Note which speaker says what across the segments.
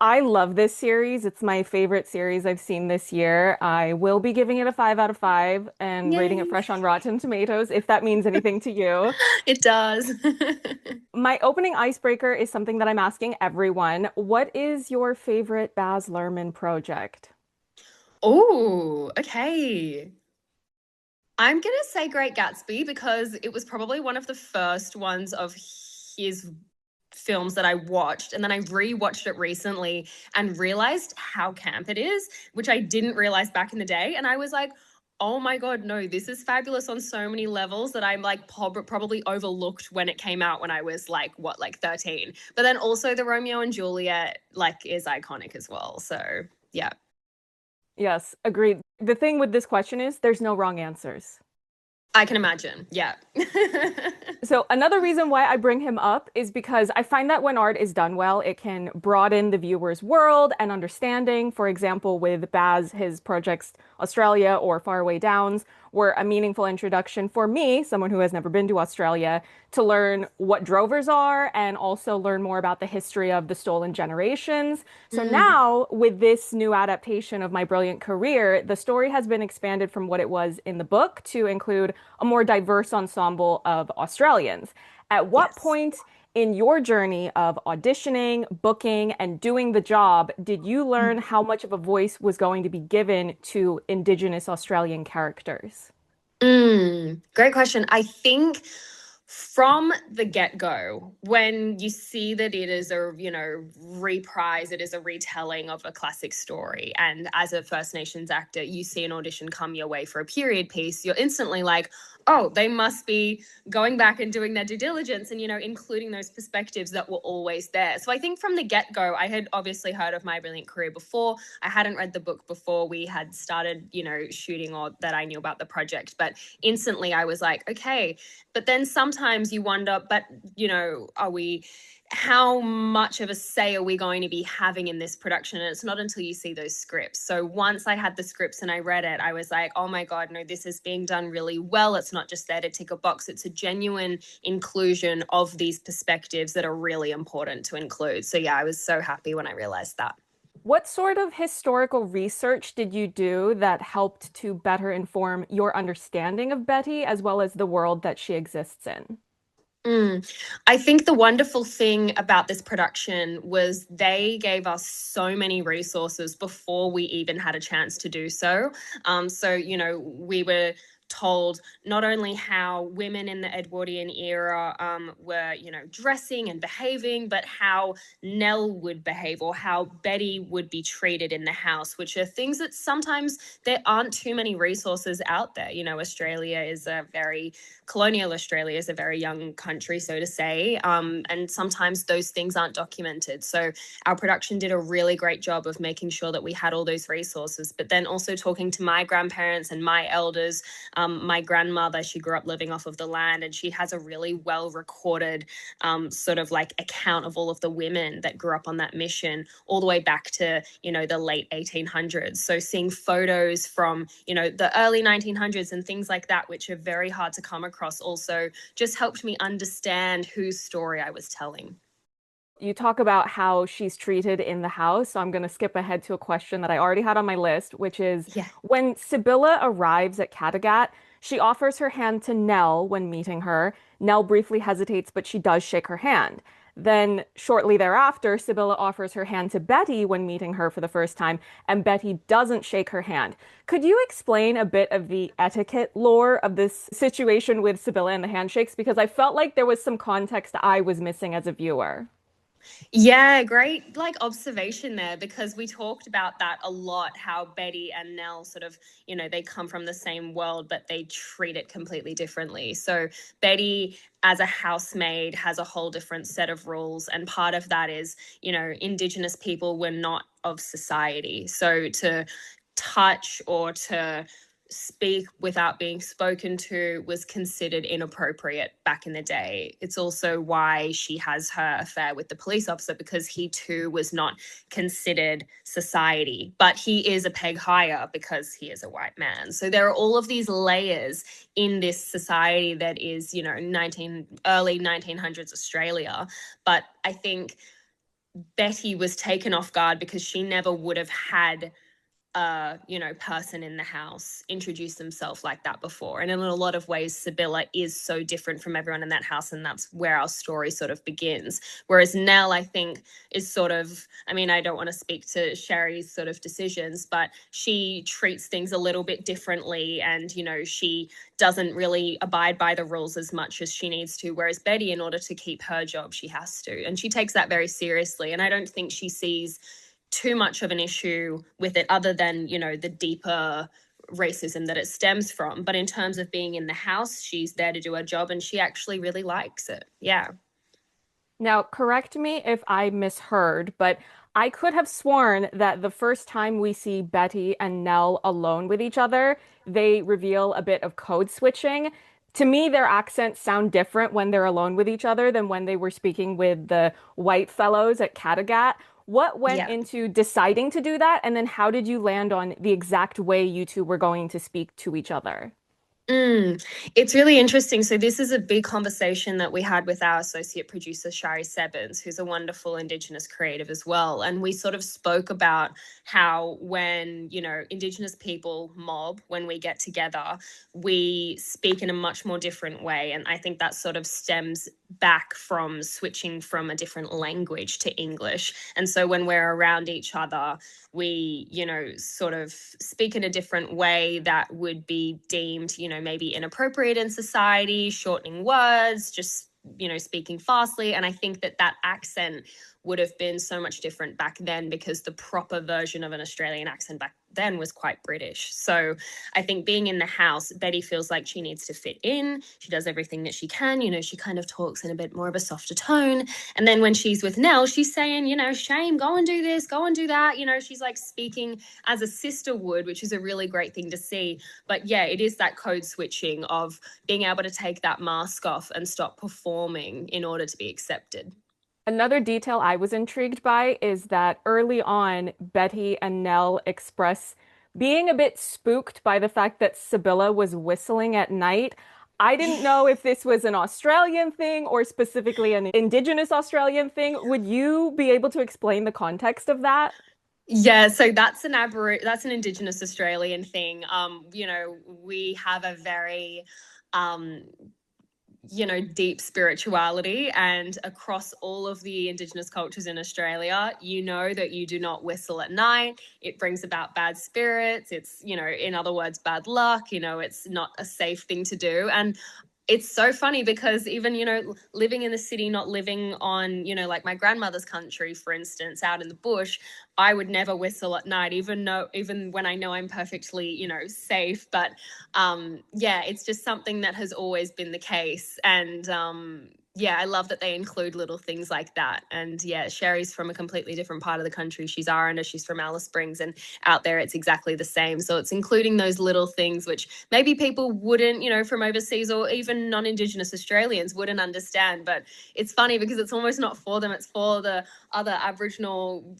Speaker 1: I love this series. It's my favorite series I've seen this year. I will be giving it a 5 out of 5 and rating it
Speaker 2: Yay.
Speaker 1: fresh on Rotten Tomatoes, if that means anything to you.
Speaker 2: It does.
Speaker 1: My opening icebreaker is something that I'm asking everyone. What is your favorite Baz Luhrmann project?
Speaker 2: Oh, okay. I'm gonna say Great Gatsby because it was probably one of the first ones of his films that I watched, and then I rewatched it recently and realized how camp it is, which I didn't realize back in the day. And I was like, oh my God, no, this is fabulous on so many levels that I'm like probably overlooked when it came out when I was like, what, like 13. But then also the Romeo and Juliet like is iconic as well. So yeah.
Speaker 1: Yes, agreed. The thing with this question is there's no wrong answers.
Speaker 2: I can imagine. Yeah.
Speaker 1: So another reason why I bring him up is because I find that when art is done well, it can broaden the viewer's world and understanding. For example, with Baz, his projects Australia or Faraway Downs were a meaningful introduction for me, someone who has never been to Australia, to learn what drovers are and also learn more about the history of the stolen generations. So
Speaker 2: Mm,
Speaker 1: now, with this new adaptation of My Brilliant Career, the story has been expanded from what it was in the book to include a more diverse ensemble of Australians. At what
Speaker 2: yes.
Speaker 1: point in your journey of auditioning, booking, and doing the job did you learn how much of a voice was going to be given to Indigenous Australian characters?
Speaker 2: Great question. I think from the get-go, when you see that it is a, reprise, it is a retelling of a classic story, and as a First Nations actor, you see an audition come your way for a period piece, you're instantly like, oh, they must be going back and doing their due diligence and, including those perspectives that were always there. So I think from the get-go, I had obviously heard of My Brilliant Career before. I hadn't read the book before we had started, shooting or that I knew about the project, but instantly I was like, okay. But then sometimes you wonder, but, are we, how much of a say are we going to be having in this production? And it's not until you see those scripts. So once I had the scripts and I read it, I was like, oh my God, no, this is being done really well. It's not just there to tick a box, it's a genuine inclusion of these perspectives that are really important to include. So yeah, I was so happy when I realized that.
Speaker 1: What sort of historical research did you do that helped to better inform your understanding of Betty as well as the world that she exists in?
Speaker 2: Mm. I think the wonderful thing about this production was they gave us so many resources before we even had a chance to do so. So, we were told not only how women in the Edwardian era were, dressing and behaving, but how Nell would behave or how Betty would be treated in the house, which are things that sometimes there aren't too many resources out there. Australia is a very colonial Australia is a very young country, so to say, and sometimes those things aren't documented. So our production did a really great job of making sure that we had all those resources, but then also talking to my grandparents and my elders. My grandmother, she grew up living off of the land, and she has a really well recorded sort of like account of all of the women that grew up on that mission all the way back to, the late 1800s. So seeing photos from, the early 1900s and things like that, which are very hard to come across, also just helped me understand whose story I was telling.
Speaker 1: You talk about how she's treated in the house, so I'm going to skip ahead to a question that I already had on my list, which is
Speaker 2: Yeah.
Speaker 1: when Sibylla arrives at Kattegat, she offers her hand to Nell when meeting her. Nell briefly hesitates, but she does shake her hand. Then, shortly thereafter, Sibylla offers her hand to Betty when meeting her for the first time, and Betty doesn't shake her hand. Could you explain a bit of the etiquette lore of this situation with Sibylla and the handshakes? Because I felt like there was some context I was missing as a viewer.
Speaker 2: Yeah, great like observation there because we talked about that a lot how Betty and Nell sort of, they come from the same world but they treat it completely differently. So Betty as a housemaid has a whole different set of rules, and part of that is, Indigenous people were not of society. So to touch or to speak without being spoken to was considered inappropriate back in the day. It's also why she has her affair with the police officer, because he too was not considered society, but he is a peg higher because he is a white man. So there are all of these layers in this society that is, early 1900s Australia. But I think Betty was taken off guard because she never would have had person in the house introduce themselves like that before. And in a lot of ways, Sibylla is so different from everyone in that house, and that's where our story sort of begins. Whereas Nell, I think, is sort of, I mean, I don't want to speak to Sherry's sort of decisions, but she treats things a little bit differently, and, she doesn't really abide by the rules as much as she needs to. Whereas Betty, in order to keep her job, she has to. And she takes that very seriously. And I don't think she sees too much of an issue with it other than, the deeper racism that it stems from. But in terms of being in the house, she's there to do her job and she actually really likes it. Yeah.
Speaker 1: Now, correct me if I misheard, but I could have sworn that the first time we see Betty and Nell alone with each other, they reveal a bit of code switching. To me, their accents sound different when they're alone with each other than when they were speaking with the white fellows at Kattegat. What went
Speaker 2: Yeah.
Speaker 1: into deciding to do that? And then how did you land on the exact way you two were going to speak to each other?
Speaker 2: It's really interesting. So this is a big conversation that we had with our associate producer, Shari Sebens, who's a wonderful Indigenous creative as well. And we sort of spoke about how when, Indigenous people mob, when we get together, we speak in a much more different way. And I think that sort of stems back from switching from a different language to English. And so when we're around each other, we, sort of speak in a different way that would be deemed, maybe inappropriate in society, shortening words, just, speaking fastly. And I think that accent would have been so much different back then because the proper version of an Australian accent back then was quite British. So I think being in the house, Betty feels like she needs to fit in. She does everything that she can. She kind of talks in a bit more of a softer tone. And then when she's with Nell, she's saying, shame, go and do this, go and do that. She's like speaking as a sister would, which is a really great thing to see. But yeah, it is that code switching of being able to take that mask off and stop performing in order to be accepted.
Speaker 1: Another detail I was intrigued by is that early on, Betty and Nell express being a bit spooked by the fact that Sibylla was whistling at night. I didn't know if this was an Australian thing or specifically an Indigenous Australian thing. Would you be able to explain the context of that?
Speaker 2: Yeah, so that's an Indigenous Australian thing. We have a very um deep spirituality, and across all of the Indigenous cultures in Australia, that you do not whistle at night. It brings about bad spirits. It's, in other words, bad luck. It's not a safe thing to do. And it's so funny because even, living in the city, not living on, like my grandmother's country, for instance, out in the bush, I would never whistle at night, even when I know I'm perfectly, safe. But yeah, it's just something that has always been the case. And yeah, I love that they include little things like that. And yeah, Sherry's from a completely different part of the country. She's Aranda, she's from Alice Springs, and out there it's exactly the same. So it's including those little things which maybe people wouldn't, from overseas or even non-Indigenous Australians wouldn't understand. But it's funny because it's almost not for them, it's for the other Aboriginal,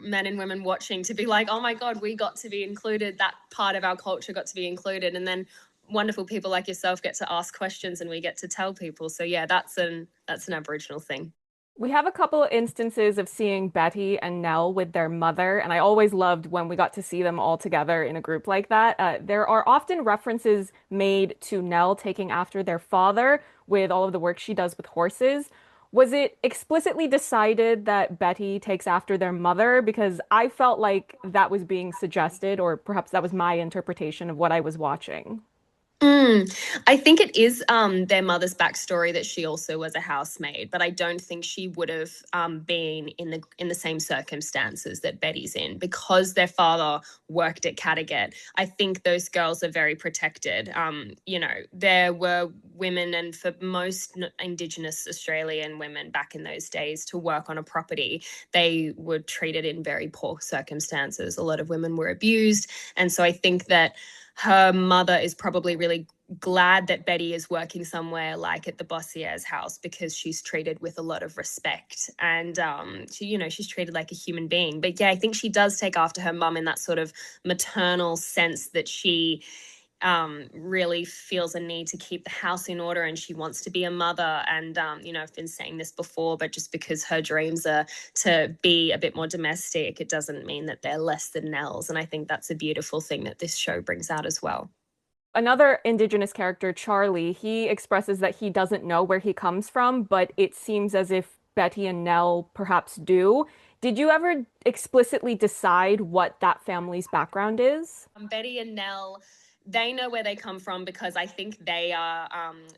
Speaker 2: men and women watching to be like, oh my God, we got to be included. That part of our culture got to be included. And then wonderful people like yourself get to ask questions and we get to tell people. So yeah, that's an Aboriginal thing.
Speaker 1: We have a couple of instances of seeing Betty and Nell with their mother, and I always loved when we got to see them all together in a group like that. There are often references made to Nell taking after their father with all of the work she does with horses. Was it explicitly decided that Betty takes after their mother? Because I felt like that was being suggested, or perhaps that was my interpretation of what I was watching.
Speaker 2: I think it is their mother's backstory that she also was a housemaid, but I don't think she would have been in the same circumstances that Betty's in because their father worked at Kattegat. I think those girls are very protected. There were women, and for most Indigenous Australian women back in those days to work on a property, they were treated in very poor circumstances. A lot of women were abused, and so I think that her mother is probably really glad that Betty is working somewhere like at the Bossier's house because she's treated with a lot of respect, and she's treated like a human being. But yeah, I think she does take after her mum in that sort of maternal sense that she really feels a need to keep the house in order, and she wants to be a mother. And, I've been saying this before, but just because her dreams are to be a bit more domestic, it doesn't mean that they're less than Nell's. And I think that's a beautiful thing that this show brings out as well.
Speaker 1: Another Indigenous character, Charlie, he expresses that he doesn't know where he comes from, but it seems as if Betty and Nell perhaps do. Did you ever explicitly decide what that family's background is?
Speaker 2: Betty and Nell, they know where they come from because I think they are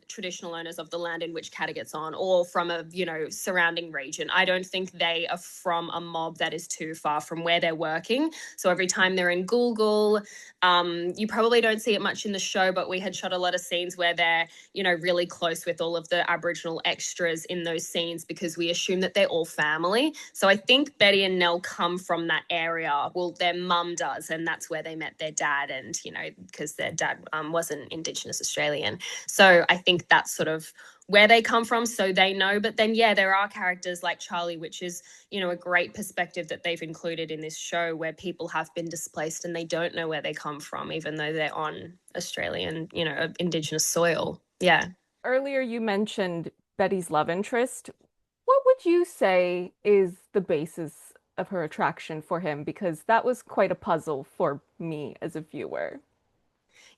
Speaker 2: traditional owners of the land in which Kattegat's on, or from a surrounding region. I don't think they are from a mob that is too far from where they're working. So every time they're in Google, you probably don't see it much in the show, but we had shot a lot of scenes where they're really close with all of the Aboriginal extras in those scenes because we assume that they're all family. So I think Betty and Nell come from that area. Well, their mum does, and that's where they met their dad, and because their dad wasn't Indigenous Australian. So I think that's sort of where they come from, so they know. But then, yeah, there are characters like Charlie, which is, a great perspective that they've included in this show, where people have been displaced and they don't know where they come from, even though they're on Australian, Indigenous soil. Yeah.
Speaker 1: Earlier, you mentioned Betty's love interest. What would you say is the basis of her attraction for him? Because that was quite a puzzle for me as a viewer.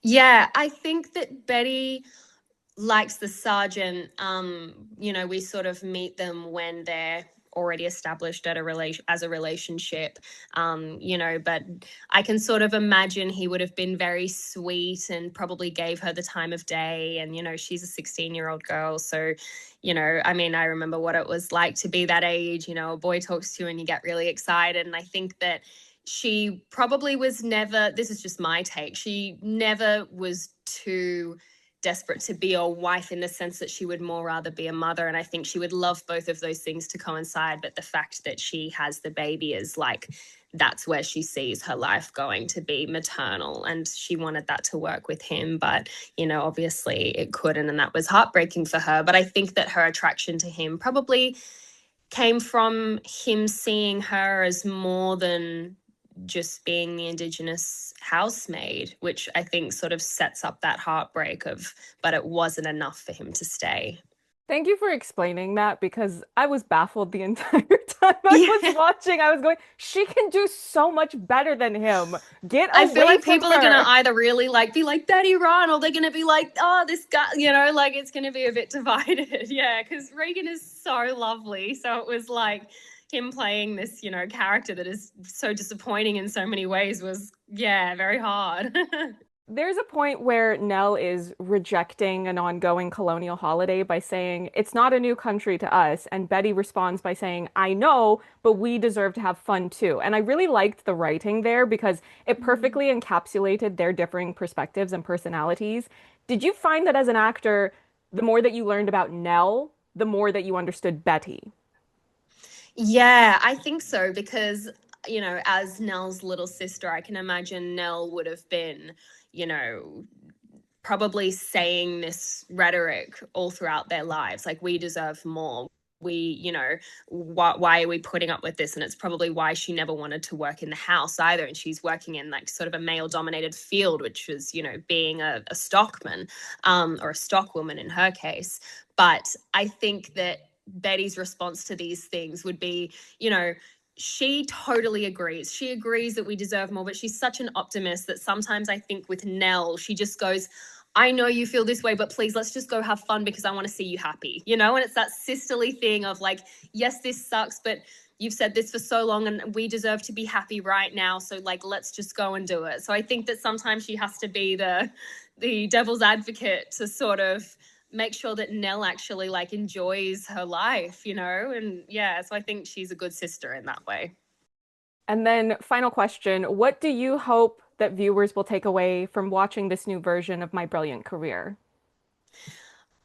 Speaker 2: Yeah, I think that Betty likes the sergeant. We sort of meet them when they're already established at a relationship. But I can sort of imagine he would have been very sweet and probably gave her the time of day. And she's a 16-year-old girl, so I remember what it was like to be that age. A boy talks to you and you get really excited. And I think that she probably was never, this is just my take, she never was too desperate to be a wife, in the sense that she would more rather be a mother. And I think she would love both of those things to coincide. But the fact that she has the baby is like, that's where she sees her life going, to be maternal. And she wanted that to work with him. But, obviously it couldn't. And that was heartbreaking for her. But I think that her attraction to him probably came from him seeing her as more than just being the Indigenous housemaid, which I think sort of sets up that heartbreak of, but it wasn't enough for him to stay.
Speaker 1: Thank you for explaining that because I was baffled the entire time I was
Speaker 2: Yeah.
Speaker 1: watching. I was going, she can do so much better than him. Get
Speaker 2: I feel
Speaker 1: away
Speaker 2: like
Speaker 1: from
Speaker 2: people are gonna
Speaker 1: her.
Speaker 2: either really be like Betty run, or they're gonna be like, oh, this guy, like it's gonna be a bit divided. Yeah, because Regan is so lovely. So it was like him playing this, character that is so disappointing in so many ways was, yeah, very hard.
Speaker 1: There's a point where Nell is rejecting an ongoing colonial holiday by saying, it's not a new country to us. And Betty responds by saying, I know, but we deserve to have fun too. And I really liked the writing there because it perfectly encapsulated their differing perspectives and personalities. Did you find that as an actor, the more that you learned about Nell, the more that you understood Betty?
Speaker 2: Yeah, I think so, because, as Nell's little sister, I can imagine Nell would have been, you know, probably saying this rhetoric all throughout their lives, like, we deserve more. We, why are we putting up with this? And it's probably why she never wanted to work in the house either. And she's working in like sort of a male dominated field, which was, being a stockman, or a stockwoman in her case. But I think that Betty's response to these things would be, she totally agrees. She agrees that we deserve more, but she's such an optimist that sometimes I think with Nell, she just goes, I know you feel this way, but please, let's just go have fun because I want to see you happy, And it's that sisterly thing of like, yes, this sucks, but you've said this for so long and we deserve to be happy right now. So like, let's just go and do it. So I think that sometimes she has to be the devil's advocate to sort of make sure that Nell actually like enjoys her life, And yeah, so I think she's a good sister in that way.
Speaker 1: And then, final question, what do you hope that viewers will take away from watching this new version of My Brilliant Career?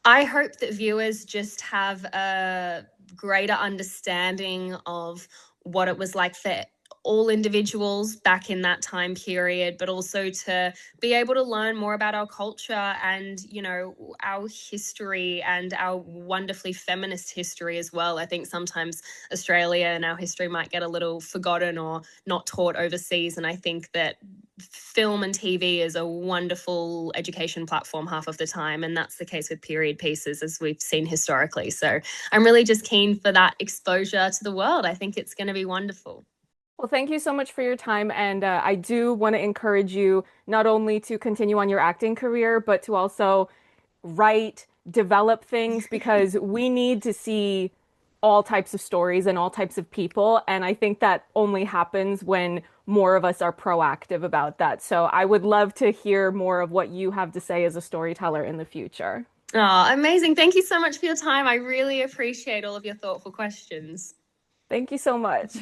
Speaker 2: I hope that viewers just have a greater understanding of what it was like for all individuals back in that time period, but also to be able to learn more about our culture and, you know, our history and our wonderfully feminist history as well. I think sometimes Australia and our history might get a little forgotten or not taught overseas. And I think that film and TV is a wonderful education platform half of the time. And that's the case with period pieces, as we've seen historically. So I'm really just keen for that exposure to the world. I think it's going to be wonderful.
Speaker 1: Well, thank you so much for your time. And I do want to encourage you not only to continue on your acting career, but to also write, develop things because we need to see all types of stories and all types of people. And I think that only happens when more of us are proactive about that. So I would love to hear more of what you have to say as a storyteller in the future.
Speaker 2: Oh, amazing. Thank you so much for your time. I really appreciate all of your thoughtful questions.
Speaker 1: Thank you so much.